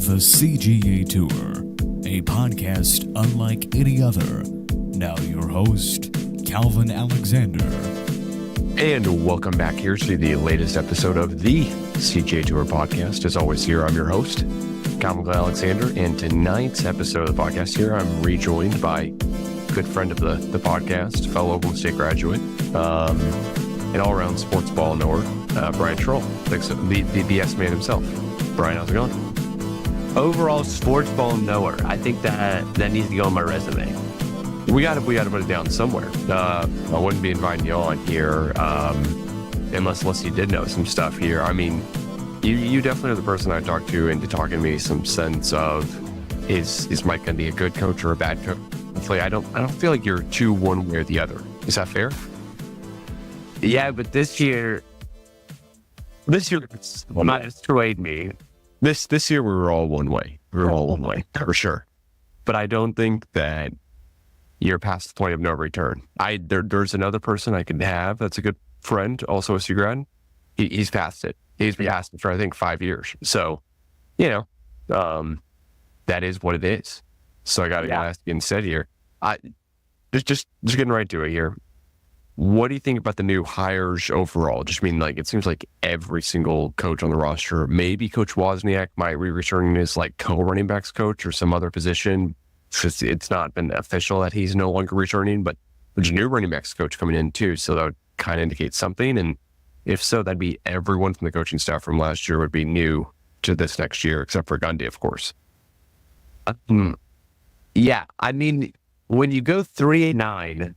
The CGA Tour, a podcast unlike any other. Now your host, Calvin Alexander. And welcome back here to the latest episode of the CGA Tour Podcast. As always here, I'm your host, Calvin Glen Alexander. And tonight's episode of the podcast here, I'm rejoined by a good friend of the podcast, fellow Oklahoma State graduate, and all-around sports ball knower, Brian Shrull. Thanks, the S man himself. Brian, how's it going? Overall sports ball knower. I think that needs to go on my resume. We got to put it down somewhere. I wouldn't be inviting you on here unless you did know some stuff here. I mean, you definitely are the person I talked to into talking to me some sense of is Mike going to be a good coach or a bad coach? Hopefully, I don't feel like you're too one way or the other. Is that fair? Yeah, but this year might swayed me. This year we were all one way. We were all one way for sure. But I don't think that you're past the point of no return. There's another person I could have that's a good friend, also a C grad. He's past it. He's been past it for I think 5 years. So, that is what it is. So I got to ask you instead here. Just getting right to it here. What do you think about the new hires overall? Just mean like it seems like every single coach on the roster, maybe Coach Wozniak might be returning as like co-running backs coach or some other position. It's not been official that he's no longer returning, but there's a new running backs coach coming in too. So that would kind of indicate something. And if so, that'd be everyone from the coaching staff from last year would be new to this next year, except for Gundy, of course. Yeah. I mean, when you go 3-9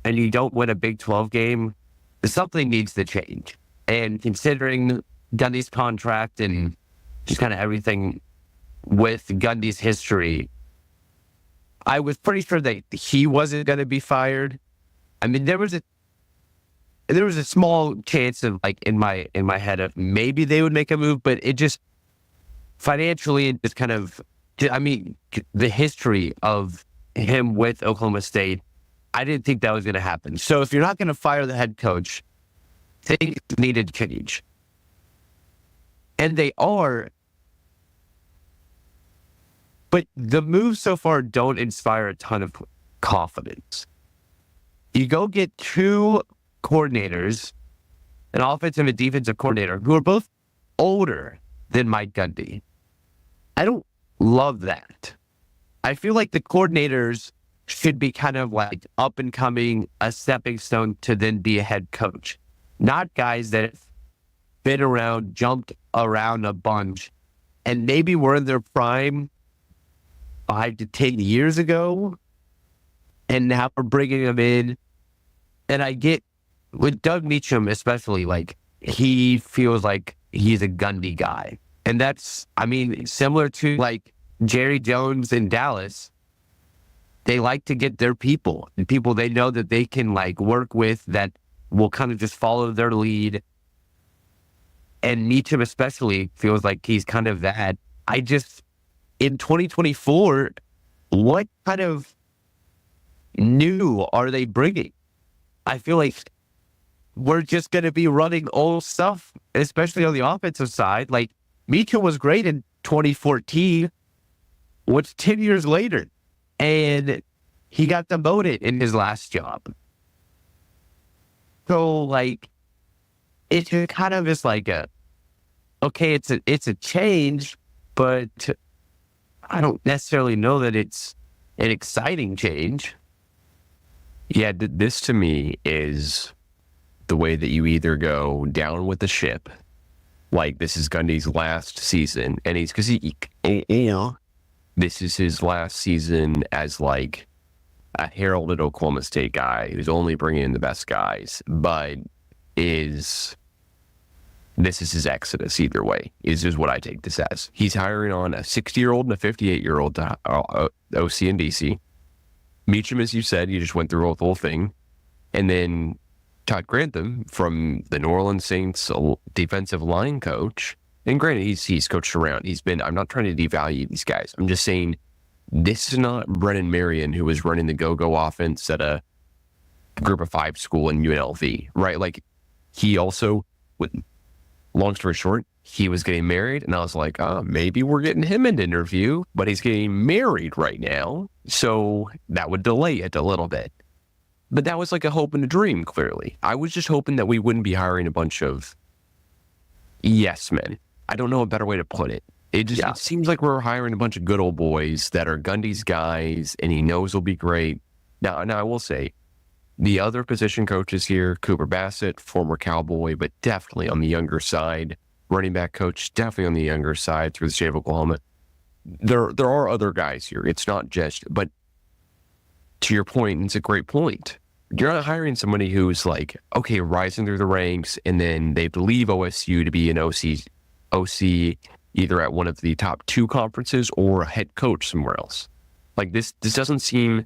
and you don't win a Big 12 game, something needs to change. And considering Gundy's contract and just kind of everything with Gundy's history, I was pretty sure that he wasn't going to be fired. I mean, there was a small chance of like in my head of maybe they would make a move, but it just financially it just kind of, I mean, the history of him with Oklahoma State, I didn't think that was going to happen. So if you're not going to fire the head coach, things needed to change. And they are. But the moves so far don't inspire a ton of confidence. You go get two coordinators, an offensive and defensive coordinator, who are both older than Mike Gundy. I don't love that. I feel like the coordinators should be kind of like up and coming, a stepping stone to then be a head coach. Not guys that have been around, jumped around a bunch, and maybe were in their prime 5 to 10 years ago, and now we're bringing them in. And I get, with Doug Meacham especially, like, he feels like he's a Gundy guy. And that's, I mean, similar to, like, Jerry Jones in Dallas. They like to get their people, and people they know that they can, like, work with that will kind of just follow their lead. And Meacham especially feels like he's kind of that. In 2024, what kind of new are they bringing? I feel like we're just going to be running old stuff, especially on the offensive side. Like, Meacham was great in 2014. What's 10 years later? And he got demoted in his last job. So, like, it kind of is like it's a change, but I don't necessarily know that it's an exciting change. Yeah, this to me is the way that you either go down with the ship, like this is Gundy's last season, and this is his last season as like a heralded Oklahoma State guy who's only bringing in the best guys, but this is his exodus either way, is what I take this as. He's hiring on a 60-year-old and a 58-year-old to OC and DC. Meacham, as you said, you just went through the whole thing. And then Todd Grantham from the New Orleans Saints defensive line coach. And granted, he's coached around. I'm not trying to devalue these guys. I'm just saying this is not Brennan Marion, who was running the go-go offense at a group of 5 school in UNLV, right? Like, he also, long story short, he was getting married, and I was like, oh, maybe we're getting him an interview, but he's getting married right now, so that would delay it a little bit. But that was like a hope and a dream, clearly. I was just hoping that we wouldn't be hiring a bunch of yes men. I don't know a better way to put it. It seems like we're hiring a bunch of good old boys that are Gundy's guys, and he knows will be great. Now I will say, the other position coaches here, Cooper Bassett, former Cowboy, but definitely on the younger side. Running back coach, definitely on the younger side through the state of Oklahoma. There are other guys here. It's not just, but to your point, it's a great point. You're not hiring somebody who's like, okay, rising through the ranks, and then they leave OSU to be an OC either at one of the top 2 conferences or a head coach somewhere else. Like this doesn't seem,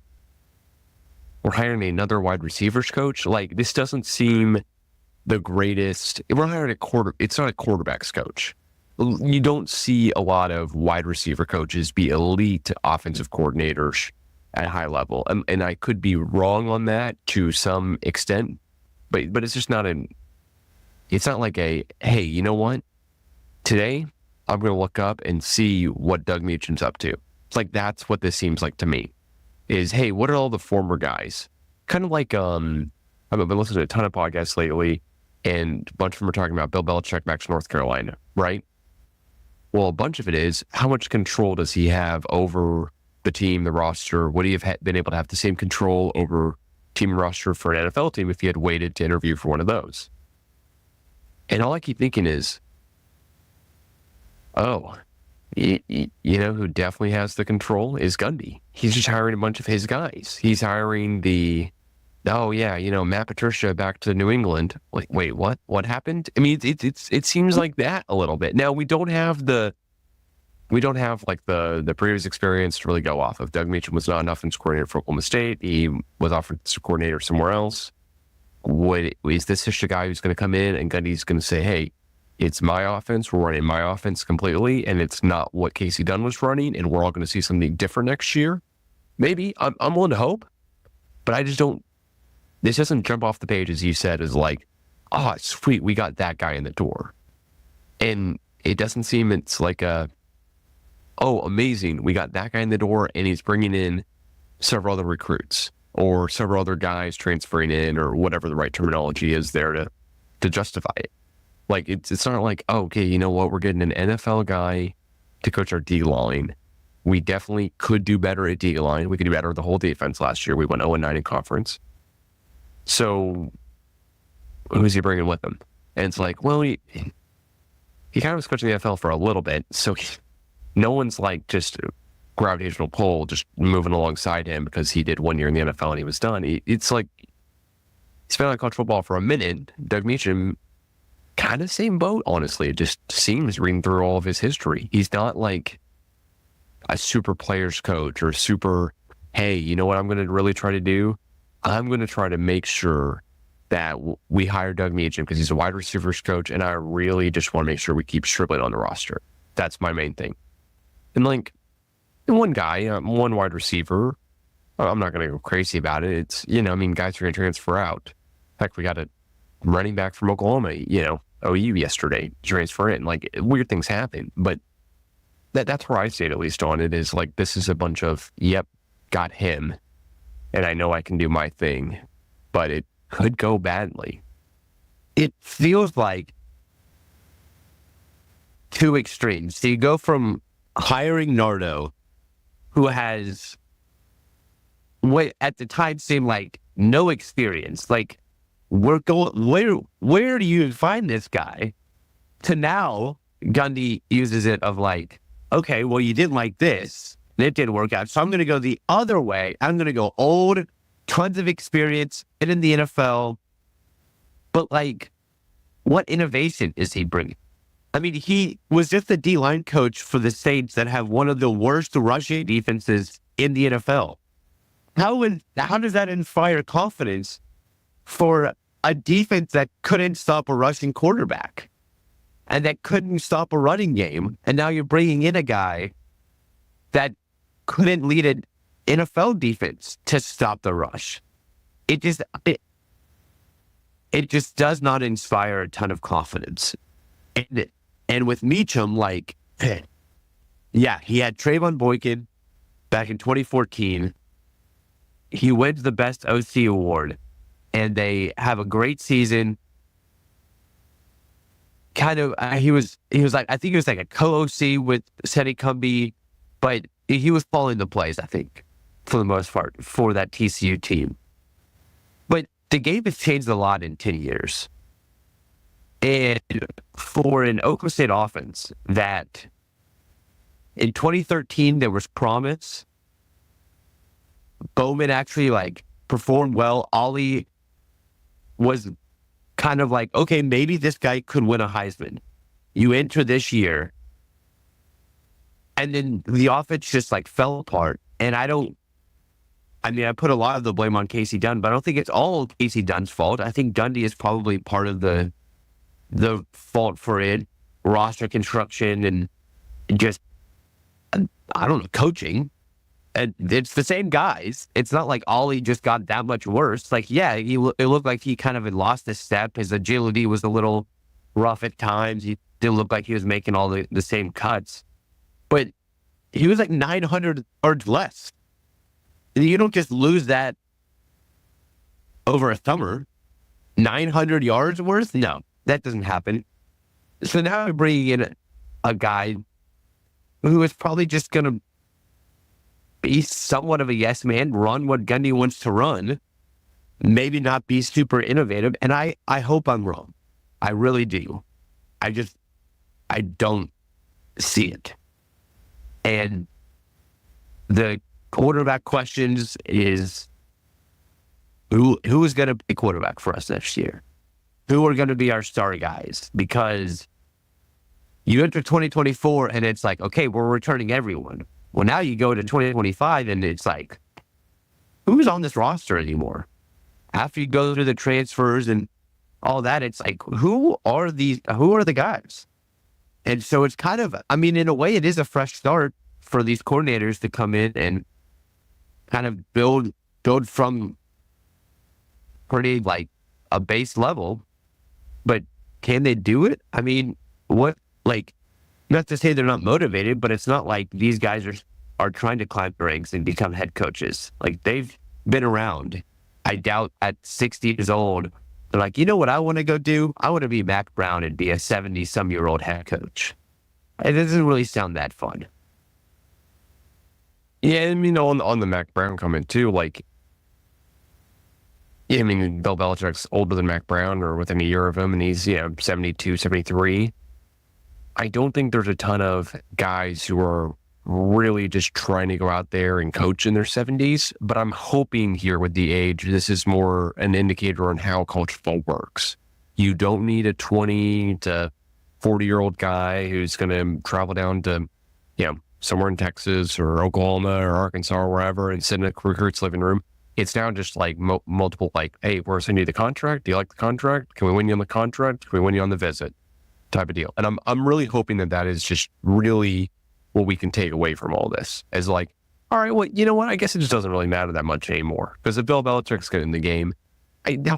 we're hiring another wide receivers coach. Like this doesn't seem the greatest. We're hiring it's not a quarterback's coach. You don't see a lot of wide receiver coaches be elite offensive coordinators at a high level. And I could be wrong on that to some extent, but it's just not it's not like hey, you know what? Today, I'm going to look up and see what Doug Meacham's up to. It's like, that's what this seems like to me is, hey, what are all the former guys? Kind of like, I've been listening to a ton of podcasts lately, and a bunch of them are talking about Bill Belichick back to North Carolina, right? Well, a bunch of it is, how much control does he have over the team, the roster? Would he have been able to have the same control over team and roster for an NFL team if he had waited to interview for one of those? And all I keep thinking is, you know who definitely has the control is Gundy. He's just hiring a bunch of his guys. He's hiring Matt Patricia back to New England. Like, wait, what? What happened? I mean, it seems like that a little bit. Now we don't have the previous experience to really go off of. Doug Meacham was not an offensive coordinator for Oklahoma State. He was offensive coordinator somewhere else. Is this just a guy who's going to come in and Gundy's going to say, hey, it's my offense, we're running my offense completely, and it's not what Casey Dunn was running, and we're all going to see something different next year? Maybe. I'm willing to hope, but I just don't. This doesn't jump off the page, as you said, as like, oh, sweet, we got that guy in the door. And it doesn't seem it's like amazing, we got that guy in the door, and he's bringing in several other recruits or several other guys transferring in, or whatever the right terminology is there to justify it. Like, it's not like, oh, okay, you know what, we're getting an NFL guy to coach our D-line. We definitely could do better at D-line. We could do better with the whole defense last year. We went 0-9 in conference. So who's he bringing with him? And it's like, well, he kind of was coaching the NFL for a little bit, so no one's like just a gravitational pull just moving alongside him because he did 1 year in the NFL and he was done. It's like he's been on college football for a minute. Doug Meacham, kind of same boat, honestly. It just seems, reading through all of his history, he's not like a super players coach or super, hey, you know what I'm going to really try to do? I'm going to try to make sure that we hire Doug Meacham because he's a wide receivers coach, and I really just want to make sure we keep Shrull on the roster. That's my main thing. And like, one guy, one wide receiver, I'm not going to go crazy about it. It's, guys are going to transfer out. In fact, we got a running back from Oklahoma, OU yesterday, transfer in. Like, weird things happen. But that's where I stayed, at least, on it, is like, this is a bunch of, yep, got him, and I know I can do my thing, but it could go badly. It feels like two extremes. So you go from hiring Nardo, who has, what at the time seemed like no experience, like, we're going, where do you find this guy? To now, Gundy uses it of like, okay, well, you didn't like this, and it didn't work out, so I'm going to go the other way. I'm going to go old, tons of experience, and in the NFL. But like, what innovation is he bringing? I mean, he was just the D-line coach for the Saints that have one of the worst rushing defenses in the NFL. How does that inspire confidence for a defense that couldn't stop a rushing quarterback and that couldn't stop a running game? And now you're bringing in a guy that couldn't lead an NFL defense to stop the rush. It just does not inspire a ton of confidence. And And with Meacham, like, yeah, he had Trayvon Boykin back in 2014. He wins the Best OC award, and they have a great season. Kind of, he was like, I think he was like a co-OC with Seti Cumby, but he was falling the plays, I think, for the most part, for that TCU team. But the game has changed a lot in 10 years. And for an Oklahoma State offense that in 2013 there was promise, Bowman actually like performed well. Ollie was kind of like, okay, maybe this guy could win a Heisman. You enter this year, and then the offense just like fell apart. And I put a lot of the blame on Casey Dunn, but I don't think it's all Casey Dunn's fault. I think Dundee is probably part of the fault for it, roster construction and just, I don't know, coaching. And it's the same guys. It's not like Ollie just got that much worse. Like, yeah, it looked like he kind of had lost a step. His agility was a little rough at times. He didn't look like he was making all the same cuts. But he was like 900 yards less. And you don't just lose that over a summer. 900 yards worth? No. That doesn't happen. So now I'm bringing in a guy who is probably just going to be somewhat of a yes man, run what Gundy wants to run, maybe not be super innovative. And I hope I'm wrong. I really do. I don't see it. And the quarterback questions is who is going to be quarterback for us next year? Who are going to be our star guys? Because you enter 2024 and it's like, okay, we're returning everyone. Well, now you go to 2025 and it's like, who's on this roster anymore? After you go through the transfers and all that, it's like, who are the guys? And so it's kind of, in a way, it is a fresh start for these coordinators to come in and kind of build from pretty like a base level. But can they do it? Not to say they're not motivated, but it's not like these guys are trying to climb the ranks and become head coaches. Like, they've been around. I doubt at 60 years old, they're like, you know what I want to go do? I want to be Mac Brown and be a 70-some-year-old head coach. It doesn't really sound that fun. Yeah, on the Mac Brown comment too, like, Bill Belichick's older than Mac Brown or within a year of him, and he's, 72, 73. I don't think there's a ton of guys who are really just trying to go out there and coach in their 70s, but I'm hoping here with the age, this is more an indicator on how college football works. You don't need a 20 to 40-year-old guy who's going to travel down to, somewhere in Texas or Oklahoma or Arkansas or wherever and sit in a recruit's living room. It's now just like multiple, like, hey, we're sending you the contract. Do you like the contract? Can we win you on the contract? Can we win you on the visit? Type of deal. And I'm really hoping that is just really what we can take away from all this. As like, all right, well, you know what? I guess it just doesn't really matter that much anymore. Because if Bill Belichick's getting in the game,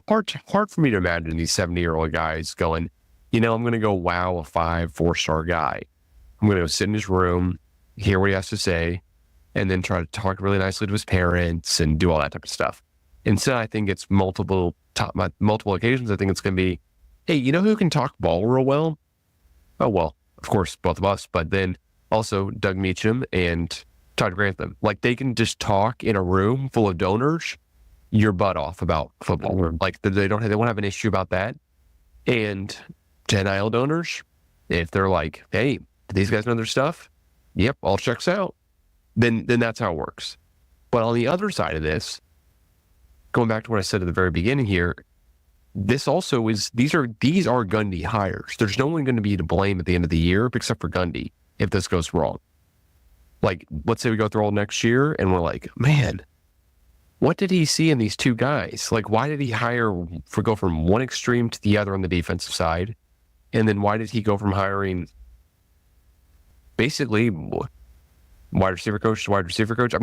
hard for me to imagine these 70-year-old guys going, I'm going to go wow a 4-star guy. I'm going to go sit in his room, hear what he has to say, and then try to talk really nicely to his parents and do all that type of stuff. Instead, I think it's multiple occasions. I think it's going to be, hey, you know who can talk ball real well? Oh, well, of course, both of us, but then also Doug Meacham and Todd Grantham. Like, they can just talk in a room full of donors your butt off about football. Like, they won't have an issue about that. And NIL donors, if they're like, hey, these guys know their stuff, yep, all checks out, then that's how it works. But on the other side of this, going back to what I said at the very beginning here, this also is, these are Gundy hires. There's no one going to be to blame at the end of the year except for Gundy if this goes wrong. Like, let's say we go through all next year and we're like, man, what did he see in these two guys? Like, why did he go from one extreme to the other on the defensive side? And then why did he go from hiring basically wide receiver coach to wide receiver coach?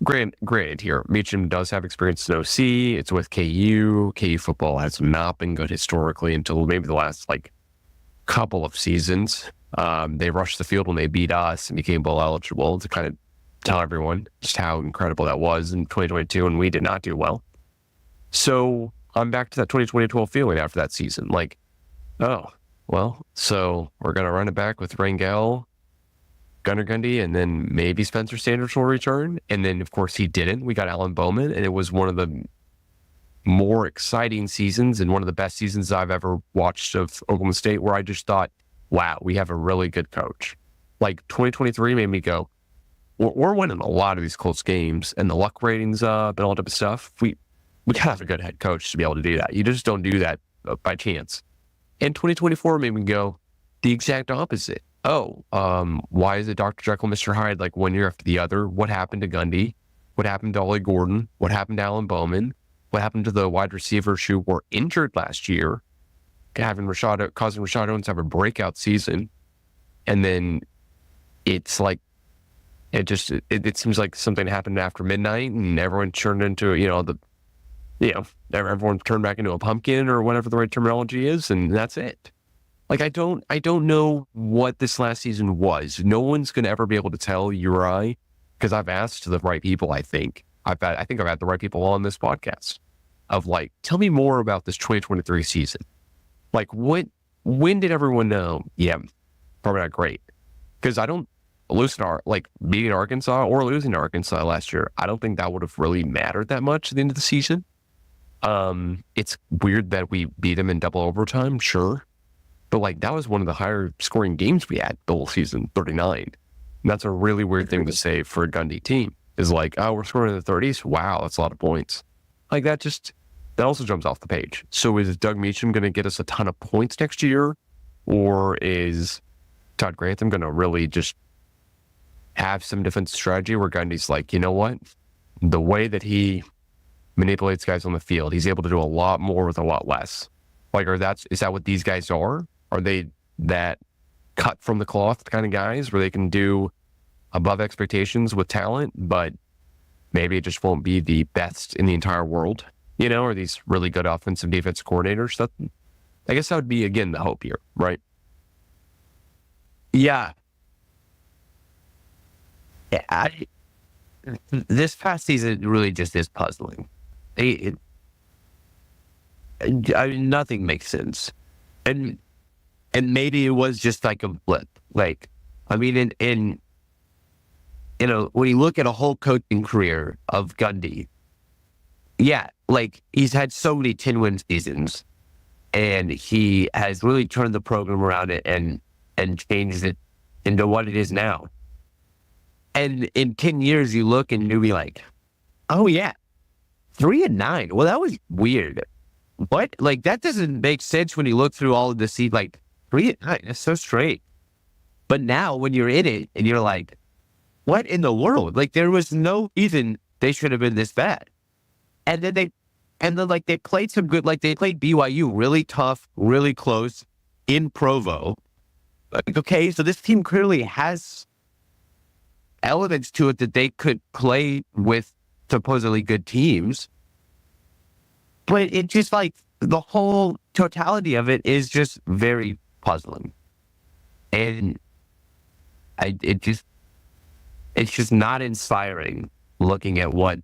Granted here, Meacham does have experience in OC. It's with KU. KU football has not been good historically until maybe the last couple of seasons. They rushed the field when they beat us and became bowl eligible to kind of tell everyone just how incredible that was in 2022, and we did not do well. So I'm back to that 2012 feeling after that season. Like, oh, well, so we're going to run it back with Rangel, Gunnar Gundy, and then maybe Spencer Sanders will return. And then, of course, he didn't. We got Alan Bowman, and it was one of the more exciting seasons and one of the best seasons I've ever watched of Oklahoma State, where I just thought, wow, we have a really good coach. Like 2023 made me go, we're winning a lot of these close games, and the luck ratings up and all that type of stuff. We have a good head coach to be able to do that. You just don't do that by chance. And 2024 made me go the exact opposite. Oh, why is it Dr. Jekyll, Mr. Hyde, like one year after the other? What happened to Gundy? What happened to Ollie Gordon? What happened to Alan Bowman? What happened to the wide receivers who were injured last year, causing Rashad Owens to have a breakout season? And then it's like, it seems like something happened after midnight and everyone turned into, everyone turned back into a pumpkin or whatever the right terminology is. And that's it. Like, I don't know what this last season was. No one's going to ever be able to tell you or I, because I've asked the right people, I think. I've had the right people on this podcast of like, tell me more about this 2023 season. Like, when did everyone know? Yeah, probably not great. Because I don't beating Arkansas or losing to Arkansas last year, I don't think that would have really mattered that much at the end of the season. It's weird that we beat them in double overtime, sure. But like, that was one of the higher scoring games we had the whole season, 39. And that's a really weird thing to say for a Gundy team, is like, oh, we're scoring in the 30s. Wow, that's a lot of points. Like, that also jumps off the page. So is Doug Meacham going to get us a ton of points next year? Or is Todd Grantham going to really just have some defensive strategy where Gundy's like, you know what? The way that he manipulates guys on the field, he's able to do a lot more with a lot less. Like, is that what these guys are? Are they that cut from the cloth kind of guys where they can do above expectations with talent, but maybe it just won't be the best in the entire world? Or these really good offensive defensive coordinators? I guess that would be, again, the hope here, right? Yeah. This past season really just is puzzling. Nothing makes sense. And maybe it was just like a blip. Like, I mean, when you look at a whole coaching career of Gundy, yeah, like, he's had so many 10-win seasons, and he has really turned the program around and changed it into what it is now. And in 10 years, you look and you'll be like, oh yeah, 3-9. Well, that was weird. What? Like, that doesn't make sense when you look through all of the seed. Like, 3-9, that's so straight. But now when you're in it and you're like, what in the world? Like, there was no reason they should have been this bad. And then they played some good, like, they played BYU really tough, really close in Provo. Like, okay, so this team clearly has elements to it that they could play with supposedly good teams. But it just, like, the whole totality of it is just very puzzling. And it's just not inspiring looking at what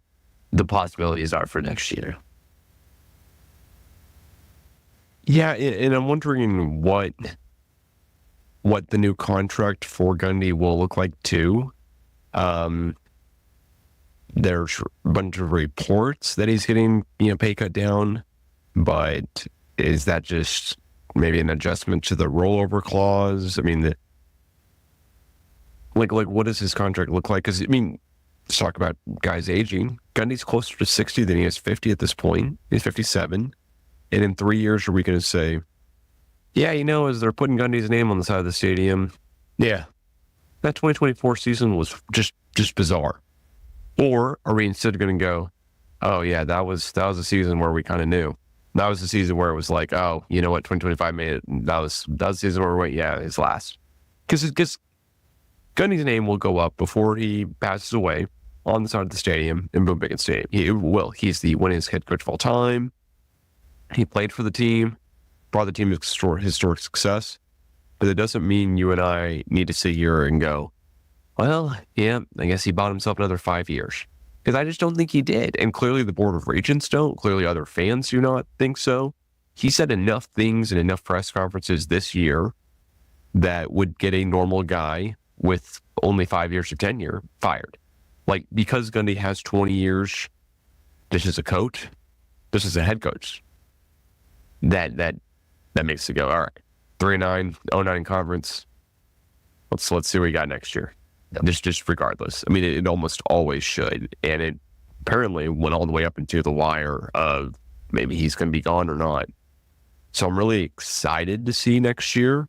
the possibilities are for next year. Yeah, and I'm wondering what the new contract for Gundy will look like too. There's a bunch of reports that he's getting, pay cut down, but is that just maybe an adjustment to the rollover clause? I mean, like what does his contract look like? Because, I mean, let's talk about guys aging. Gundy's closer to 60 than he is 50 at this point. He's 57. And in 3 years, are we going to say, yeah, as they're putting Gundy's name on the side of the stadium, yeah, that 2024 season was just bizarre? Or are we instead going to go, oh yeah, that was a season where we kind of knew. That was the season where it was like, oh, you know what, 2025 made it. That was the season where his last. Because Gundy's name will go up before he passes away on the side of the stadium in Boone Pickens Stadium. He will. He's the winningest head coach of all time. He played for the team, brought the team to historic success. But it doesn't mean you and I need to sit here and go, well, yeah, I guess he bought himself another 5 years. Because I just don't think he did. And clearly the Board of Regents don't. Clearly other fans do not think so. He said enough things in enough press conferences this year that would get a normal guy with only 5 years of tenure fired. Like, because Gundy has 20 years, this is a coach, this is a head coach. That makes it go, all right, 3-9, 0-9 in conference. Let's see what we got next year. Just regardless. I mean, it almost always should. And it apparently went all the way up into the wire of maybe he's going to be gone or not. So I'm really excited to see next year,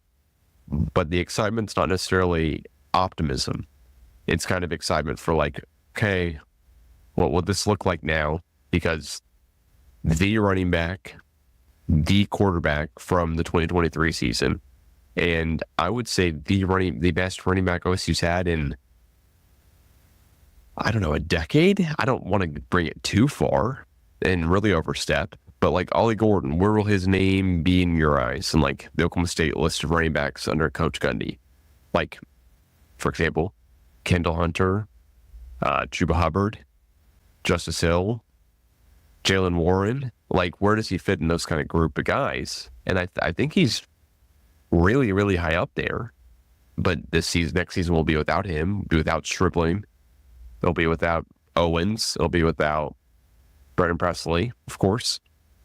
but the excitement's not necessarily optimism. It's kind of excitement for like, okay, what will this look like now? Because the running back, the quarterback from the 2023 season, and I would say the best running back OSU's had in, I don't know, a decade? I don't want to bring it too far and really overstep, but like Ollie Gordon, where will his name be in your eyes? And like the Oklahoma State list of running backs under Coach Gundy. Like, for example, Kendall Hunter, Chuba Hubbard, Justice Hill, Jalen Warren. Like, where does he fit in those kind of group of guys? And I think he's really, really high up there. But next season will be without him, be without Stribling. It'll be without Owens. It'll be without Brendan Presley, of course.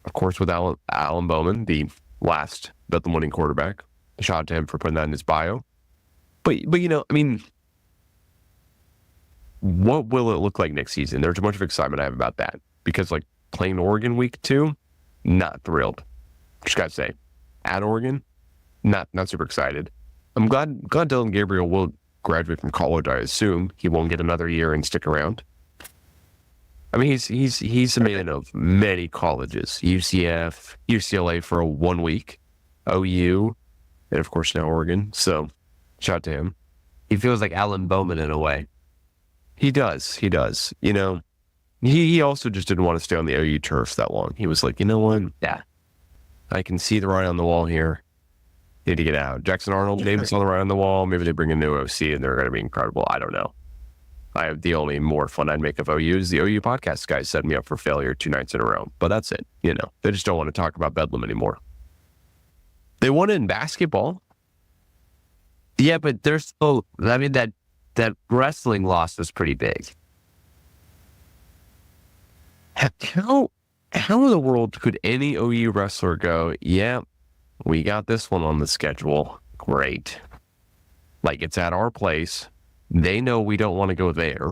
Of course, with Alan Bowman, the last Bedlam winning quarterback. Shout out to him for putting that in his bio. But you know, I mean, what will it look like next season? There's a bunch of excitement I have about that. Because like playing Oregon week 2, not thrilled. Just gotta say, at Oregon, not super excited. I'm glad Dylan Gabriel will graduate from college. I assume he won't get another year and stick around. I mean, he's a man of many colleges: UCF, UCLA for 1 week, OU, and of course now Oregon. So, shout out to him. He feels like Alan Bowman in a way. He does. You know, he also just didn't want to stay on the OU turf that long. He was like, you know what? Yeah, I can see the writing on the wall here. Need to get out. Jackson Arnold, name's on the writing on the wall. Maybe they bring a new OC and they're going to be incredible. I don't know. I have the only more fun I'd make of OU is the OU podcast guys set me up for failure 2 nights in a row. But that's it. You know, they just don't want to talk about Bedlam anymore. They won it in basketball. Yeah, but they're still, I mean, that wrestling loss was pretty big. How in the world could any OU wrestler go, yeah, we got this one on the schedule. Great. Like, it's at our place. They know we don't want to go there.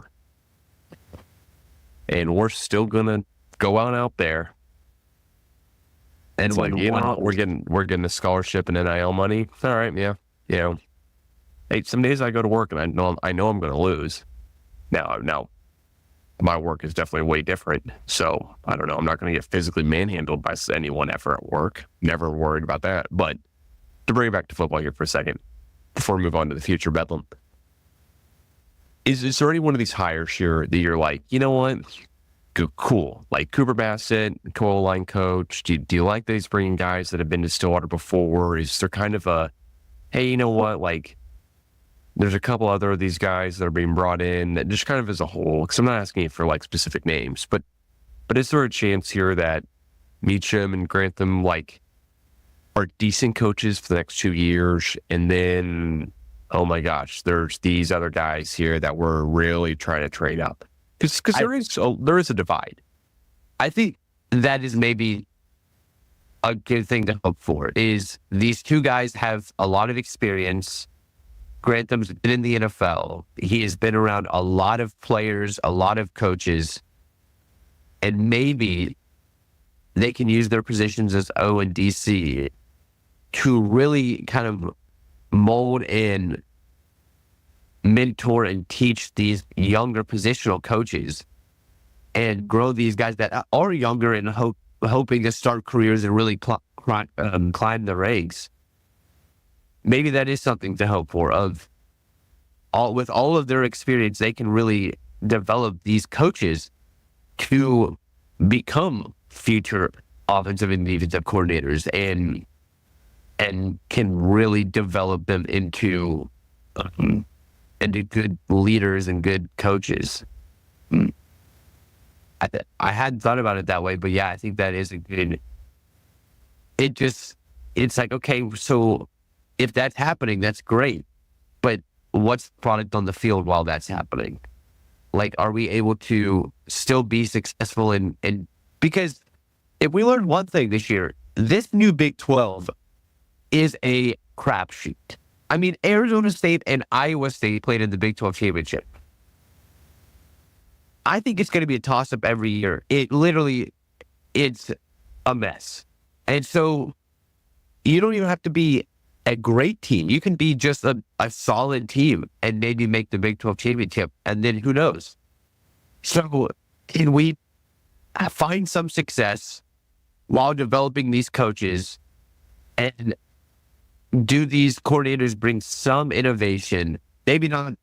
And we're still going to go out there. And it's like, you know, we're getting a scholarship and NIL money. All right, yeah. You know, hey, some days I go to work and I know I'm going to lose. Now, my work is definitely way different. So I don't know. I'm not going to get physically manhandled by anyone ever at work. Never worried about that. But to bring it back to football here for a second, before we move on to the future Bedlam, is there any one of these hires here that you're like, you know what? Cool. Like Cooper Bassett, co-line coach. Do you like that he's bringing guys that have been to Stillwater before? Is there kind of a, hey, you know what? Like, there's a couple other of these guys that are being brought in that just kind of as a whole, because I'm not asking you for like specific names, but is there a chance here that Meacham and Grantham like are decent coaches for the next 2 years, and then, oh my gosh, there's these other guys here that we're really trying to trade up? Because there is a divide. I think that is maybe a good thing to hope for, is these two guys have a lot of experience. Grantham's been in the NFL. He has been around a lot of players, a lot of coaches, and maybe they can use their positions as O and DC to really kind of mold and mentor and teach these younger positional coaches and grow these guys that are younger and hoping to start careers and really climb the ranks. Maybe that is something to hope for. With all of their experience, they can really develop these coaches to become future offensive and defensive coordinators. And and can really develop them into good leaders and good coaches. I hadn't thought about it that way, but yeah, I think that is a good. It's like, okay, so if that's happening, that's great, but what's the product on the field while that's happening? Like, are we able to still be successful in because if we learned one thing this year, this new Big 12 is a crapshoot. I mean, Arizona State and Iowa State played in the Big 12 championship. I think it's going to be a toss-up every year. It's a mess. And so you don't even have to be a great team. You can be just a solid team and maybe make the Big 12 championship. And then who knows? So can we find some success while developing these coaches, and do these coordinators bring some innovation? Maybe not,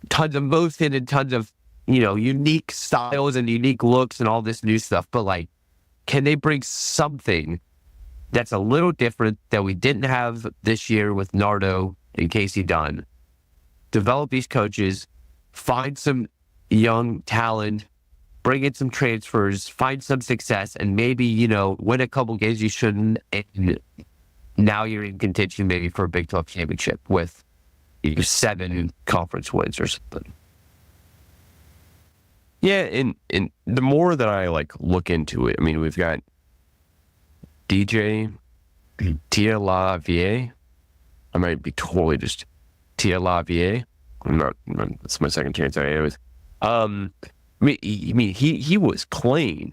tons of motion and tons of, unique styles and unique looks and all this new stuff, but like, can they bring something that's a little different that we didn't have this year with Nardo and Casey Dunn? Develop these coaches, find some young talent, bring in some transfers, find some success, and maybe, win a couple games you shouldn't, and now you're in contention maybe for a Big 12 championship with 7 conference wins or something. Yeah, and the more that I look into it, I mean, we've got DJ Tialavie. I might be totally just Tialavie. I'm not. That's my second chance. Anyways, he was clean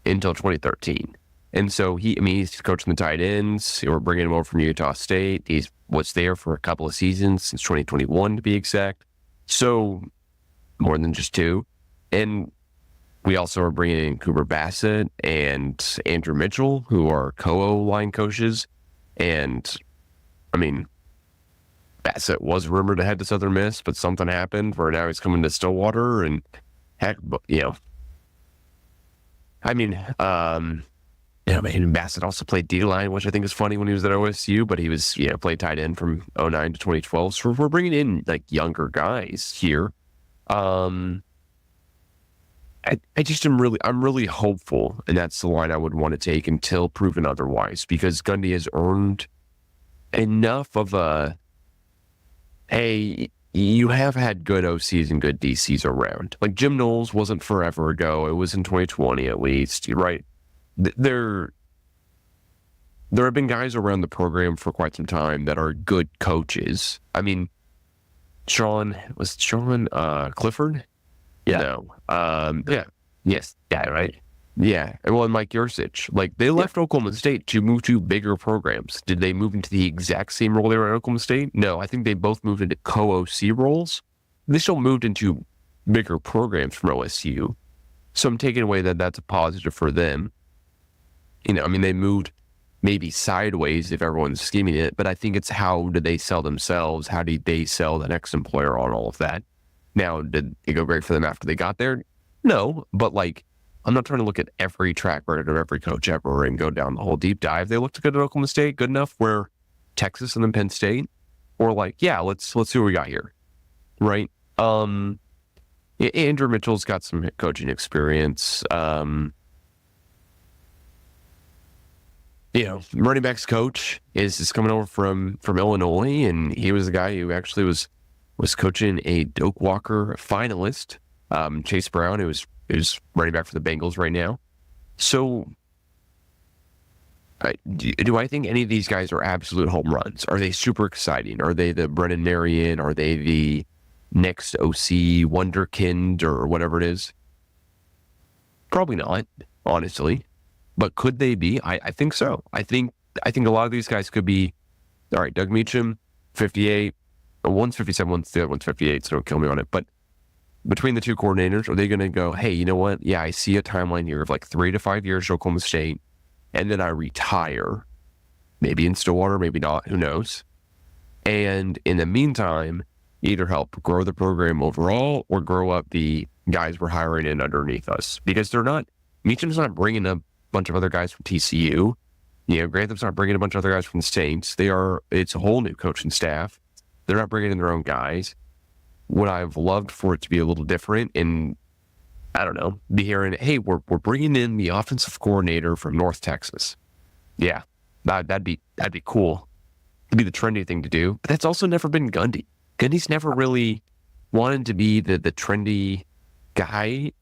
until 2013, and so he's coaching the tight ends. We're bringing him over from Utah State. He was there for a couple of seasons since 2021 to be exact. So more than just 2. And we also are bringing in Cooper Bassett and Andrew Mitchell, who are co-line coaches. And, Bassett was rumored to head to Southern Miss, but something happened where now he's coming to Stillwater. And heck, Bassett also played D-line, which I think is funny when he was at OSU, but he was, played tight end from 2009 to 2012. So we're bringing in younger guys here. I'm really hopeful, and that's the line I would want to take until proven otherwise, because Gundy has earned enough of hey, you have had good OCs and good DCs around. Like Jim Knowles wasn't forever ago. It was in 2020 at least, right? There have been guys around the program for quite some time that are good coaches. I mean, Sean Clifford? Yeah. No. Yeah. Yes. Yeah, right. Yeah. And Mike Yursich. They left Oklahoma State to move to bigger programs. Did they move into the exact same role they were at Oklahoma State? No, I think they both moved into co-OC roles. They still moved into bigger programs from OSU. So I'm taking away that that's a positive for them. They moved maybe sideways if everyone's scheming it, but I think it's how do they sell themselves? How do they sell the next employer on all of that? Now, did it go great for them after they got there? No, but I'm not trying to look at every track record of every coach ever and go down the whole deep dive. They looked good at Oklahoma State, good enough where Texas and then Penn State, or let's see what we got here, right? Andrew Mitchell's got some coaching experience. Running backs coach is coming over from Illinois, and he was the guy who actually was coaching a Doak Walker finalist, Chase Brown, who's running back for the Bengals right now. So do I think any of these guys are absolute home runs? Are they super exciting? Are they the Brennan Marion? Are they the next OC wonderkind or whatever it is? Probably not, honestly. But could they be? I think so. I think a lot of these guys could be. All right, Doug Meacham, 58. One's 57, the other one's 58, so don't kill me on it. But between the two coordinators, are they going to go, hey, you know what? Yeah, I see a timeline here of 3 to 5 years at Oklahoma State, and then I retire. Maybe in Stillwater, maybe not, who knows? And in the meantime, either help grow the program overall or grow up the guys we're hiring in underneath us. Because Meacham's not bringing a bunch of other guys from TCU. Grantham's not bringing a bunch of other guys from the Saints. It's a whole new coaching staff. They're not bringing in their own guys. Would I have loved for it to be a little different and, I don't know, be hearing, hey, we're bringing in the offensive coordinator from North Texas. Yeah, that'd be cool. It'd be the trendy thing to do. But that's also never been Gundy. Gundy's never really wanted to be the trendy guy.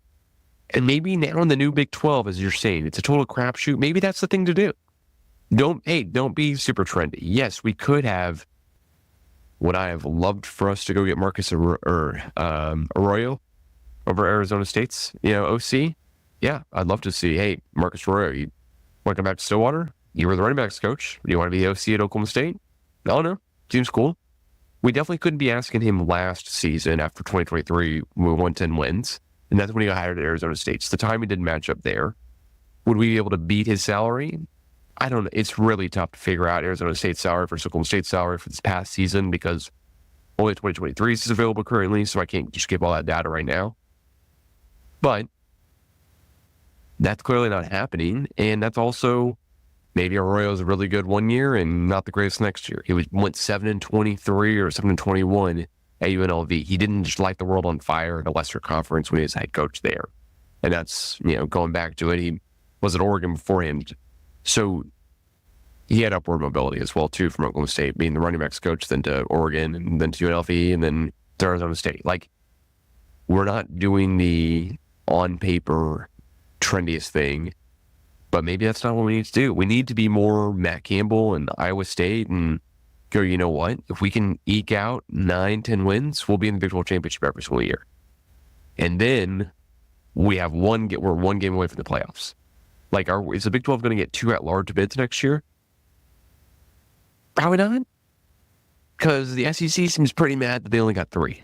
And maybe now in the new Big 12, as you're saying, it's a total crapshoot. Maybe that's the thing to do. Don't be super trendy. Yes, we could have. Would I have loved for us to go get Marcus Arroyo over Arizona State's, OC? Yeah, I'd love to see, hey, Marcus Arroyo, you want to come back to Stillwater? You were the running backs coach. Do you want to be the OC at Oklahoma State? No. Seems cool. We definitely couldn't be asking him last season after 2023 when we won 10 wins. And that's when he got hired at Arizona State. So the timing didn't match up there. Would we be able to beat his salary? I don't know. It's really tough to figure out Arizona State's salary versus Oklahoma State's salary for this past season because only 2023 is available currently, so I can't just give all that data right now. But that's clearly not happening, and that's also maybe Arroyo's really good one year and not the greatest next year. He went 7-23 or 7-21 at UNLV. He didn't just light the world on fire at a lesser conference when he was head coach there. And that's, going back to it, he was at Oregon before him. So he had upward mobility as well, too, from Oklahoma State, being the running backs coach, then to Oregon, and then to UNLV, and then to Arizona State. Like, we're not doing the on-paper trendiest thing, but maybe that's not what we need to do. We need to be more Matt Campbell and Iowa State and go, you know what? If we can eke out 9-10 wins, we'll be in the Big 12 championship every single year. And then we're one game away from the playoffs. Like, is the Big 12 going to get 2 at-large bids next year? Probably not. Because the SEC seems pretty mad that they only got 3.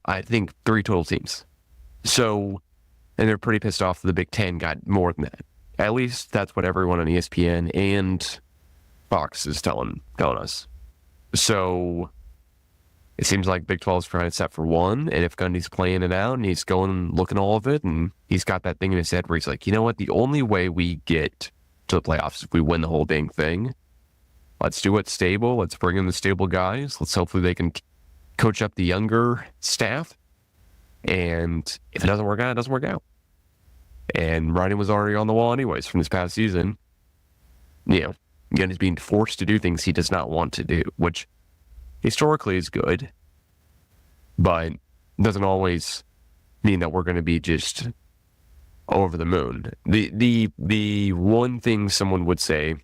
I think 3 total teams. So, and they're pretty pissed off that the Big 10 got more than that. At least that's what everyone on ESPN and Fox is telling us. So, it seems like Big 12 is trying to set for 1, and if Gundy's playing it out and he's going looking all of it, and he's got that thing in his head where he's like, you know what, the only way we get to the playoffs is if we win the whole dang thing. Let's do it stable. Let's bring in the stable guys. Let's hopefully they can coach up the younger staff. And if it doesn't work out, it doesn't work out. And writing was already on the wall anyways from this past season. Gundy's being forced to do things he does not want to do, which historically is good, but doesn't always mean that we're going to be just over the moon. The one thing someone would say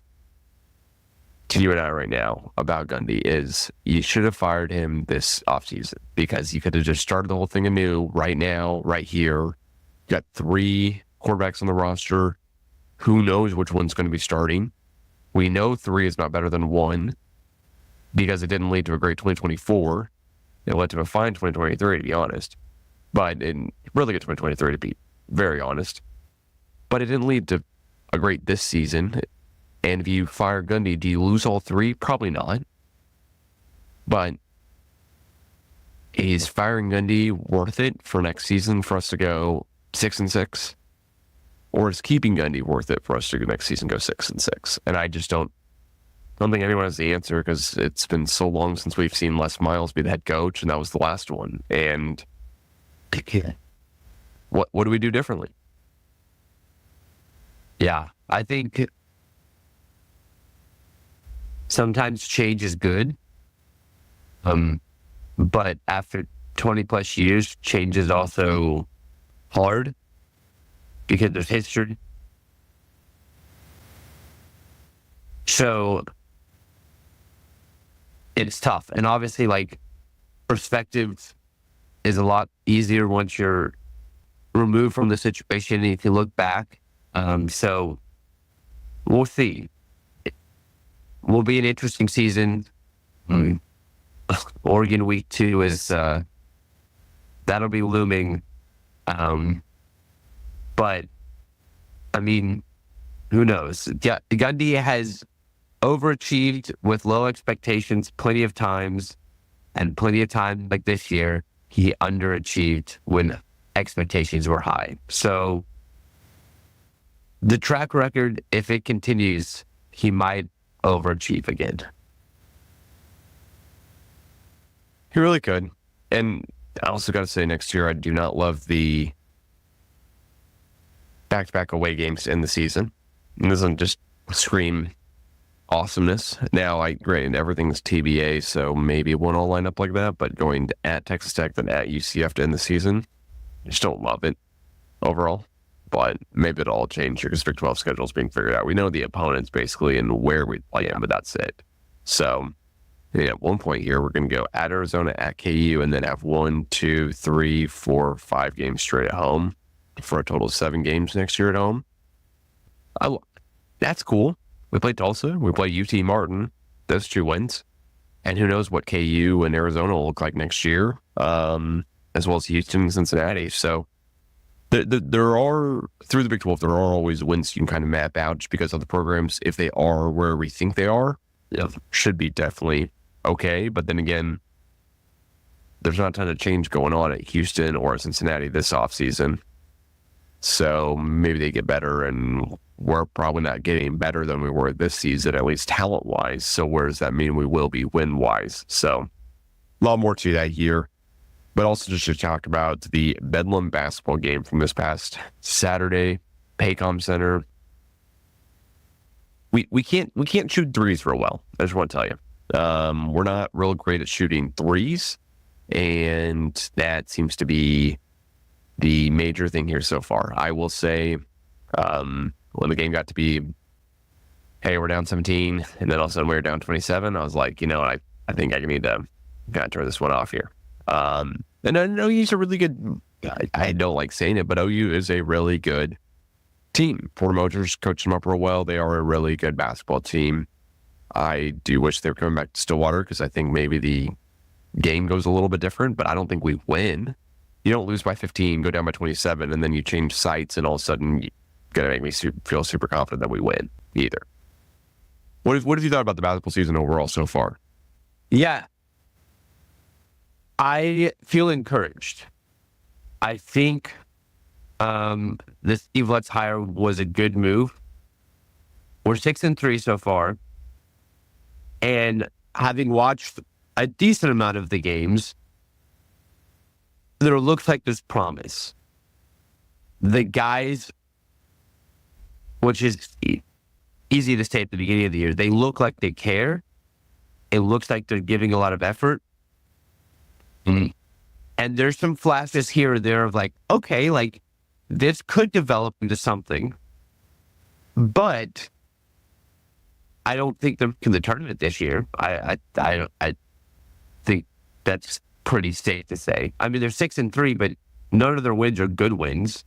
to you and I right now about Gundy is you should have fired him this offseason because you could have just started the whole thing anew right now, right here. You got 3 quarterbacks on the roster. Who knows which one's going to be starting? We know 3 is not better than 1. Because it didn't lead to a great 2024. It led to a fine 2023, to be honest. But it really good 2023, to be very honest. But it didn't lead to a great this season. And if you fire Gundy, do you lose all 3? Probably not. But is firing Gundy worth it for next season for us to go 6-6? Or is keeping Gundy worth it for us to next season go 6-6? And I just don't think anyone has the answer because it's been so long since we've seen Les Miles be the head coach, and that was the last one. And what do we do differently? Yeah, I think sometimes change is good. But after 20 plus years, change is also hard because there's history. So it's tough. And obviously, like, perspective is a lot easier once you're removed from the situation and you can look back. So we'll see. It will be an interesting season. Oregon week 2 is, that'll be looming. But, I mean, who knows? Yeah, Gundy has overachieved with low expectations plenty of times, and plenty of times like this year, he underachieved when expectations were high. So the track record, if it continues, he might overachieve again. He really could. And I also got to say, next year, I do not love the back-to-back away games in the season. It doesn't just scream awesomeness. Now, granted, everything's TBA, so maybe it won't all line up like that, but going at Texas Tech then at UCF to end the season, I just don't love it overall. But maybe it'll all change because Big 12 schedule is being figured out. We know the opponents basically and where we play them, but that's it. So, at one point here, we're going to go at Arizona, at KU, and then have 1, 2, 3, 4, 5 games straight at home for a total of 7 games next year at home. That's cool. We play Tulsa. We play UT Martin. Those 2 wins. And who knows what KU and Arizona will look like next year, as well as Houston and Cincinnati. So there are, through the Big 12, there are always wins you can kind of map out just because of the programs, if they are where we think they are, should be definitely okay. But then again, there's not a ton of change going on at Houston or Cincinnati this offseason. So maybe they get better, and we're probably not getting better than we were this season, at least talent-wise. So where does that mean we will be win-wise? So a lot more to that here. But also just to talk about the Bedlam basketball game from this past Saturday, Paycom Center. We can't shoot threes real well. I just want to tell you. We're not real great at shooting threes, and that seems to be the major thing here so far. I will say, when the game got to be, hey, we're down 17, and then all of a sudden we were down 27, I was like, I think I need to kind of turn this one off here. And I know OU's a really good, I don't like saying it, but OU is a really good team. Porter Moser's coached them up real well. They are a really good basketball team. I do wish they were coming back to Stillwater because I think maybe the game goes a little bit different, but I don't think we win. You don't lose by 15, go down by 27, and then you change sites, and all of a sudden you're going to make me feel super confident that we win either. What have you thought about the basketball season overall so far? Yeah. I feel encouraged. I think this Steve Lutz hire was a good move. We're 6-3 so far. And having watched a decent amount of the games, there looks like there's promise. The guys, which is easy to say at the beginning of the year, they look like they care. It looks like they're giving a lot of effort. Mm-hmm. And there's some flashes here or there of like, okay, like this could develop into something, but I don't think they're in the tournament this year. I think that's pretty safe to say. I mean, they're 6-3, but none of their wins are good wins.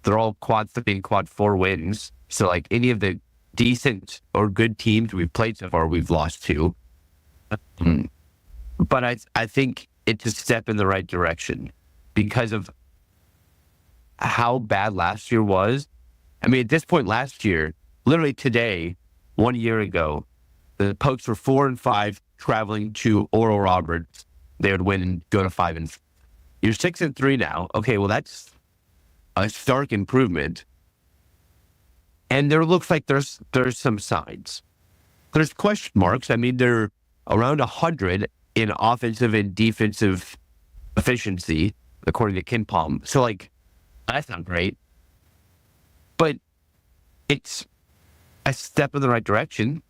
They're all quad 4 wins. So like any of the decent or good teams we've played so far, we've lost to. But I think it's a step in the right direction because of how bad last year was. I mean, at this point last year, literally today, 1 year ago, the Pokes were 4-5 traveling to Oral Roberts. They would win and go to 5-5. You're 6-3 now. Okay, well, that's a stark improvement. And there looks like there's some signs. There's question marks. I mean, they're around 100 in offensive and defensive efficiency, according to KenPom. So, like, that's not great. But it's a step in the right direction.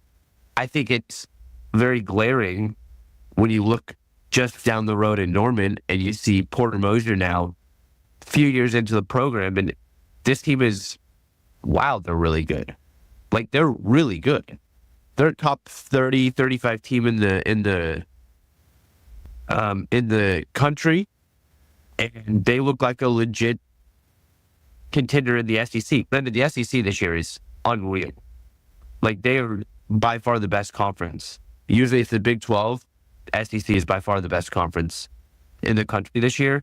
I think it's very glaring when you look just down the road in Norman and you see Porter Moser now a few years into the program, and this team is, wow, they're really good. Like, they're really good. They're a top 30, 35 team in the country, and they look like a legit contender in the SEC. Then the SEC this year is unreal. Like, they are by far the best conference. Usually it's the Big 12. SEC is by far the best conference in the country this year.